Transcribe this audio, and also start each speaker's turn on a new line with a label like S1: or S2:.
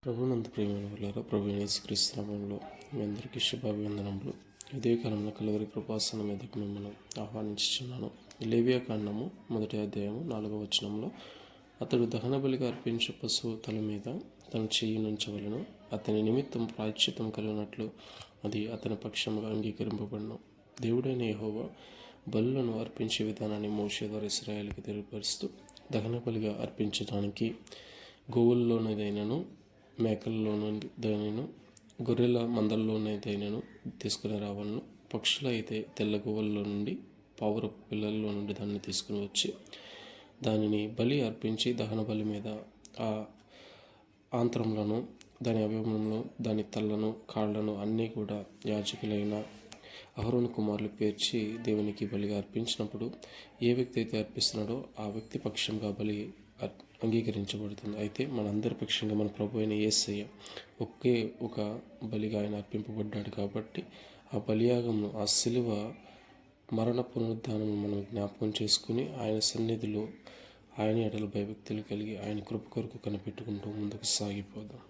S1: ప్రభునందు ప్రేమైన వాళ్ళారా, ప్రభు యేసుక్రీస్తు నామములో మీ అందరికీ శుభాభివందనములు. ఇదే కాలంలో కలువరి కృపాసనం మీదకు మిమ్మల్ని ఆహ్వానించుచున్నాను. లేవియా కాండము 1వ అధ్యాయము 4వ వచనంలో, అతడు దహన బలిగా అర్పించే పశువు తల మీద తన చెయ్యి నుంచవలను, అతని నిమిత్తం ప్రాయశ్చిత్తం కలిగినట్లు అది అతని పక్షముగా అంగీకరింపబడను. దేవుడైన యెహోవా బలులను అర్పించే విధానాన్ని మోషే ద్వారా ఇశ్రాయేలుకి తెలియపరుస్తూ, దహన బలిగా అర్పించడానికి గోవుల్లోనిదైనను, మేకల్లోనిదైనను, గొర్రెల మందల్లోనిదైనను తీసుకుని రావాలను. పక్షులు అయితే తెల్ల గోవుల్లో నుండి, పావురపు పిల్లల్లో నుండి దాన్ని తీసుకుని వచ్చి దానిని బలి అర్పించి, దహన బలి మీద ఆ ఆంత్రములను, దాని అవయవములను, దాని తలను, కాళ్లను అన్నీ కూడా యాజకులైన అహరోను కుమారులు పేర్చి దేవునికి బలిగా అర్పించినప్పుడు ఏ వ్యక్తి అయితే అర్పిస్తున్నాడో ఆ వ్యక్తి పక్షంగా బలి అంగీకరించబడుతుంది. అయితే మనందరి పక్షంగా మన ప్రభు అయిన యేసయ్య ఒకే ఒక బలిగా ఆయన అర్పింపబడ్డాడు కాబట్టి ఆ బలియాగమును, ఆ శిలువ మరణ పునరుద్ధానం మనం జ్ఞాపకం చేసుకుని ఆయన సన్నిధిలో ఆయన ఎడల భయభక్తులు కలిగి ఆయన కృప కొరకు కనిపెట్టుకుంటూ ముందుకు సాగిపోదాం.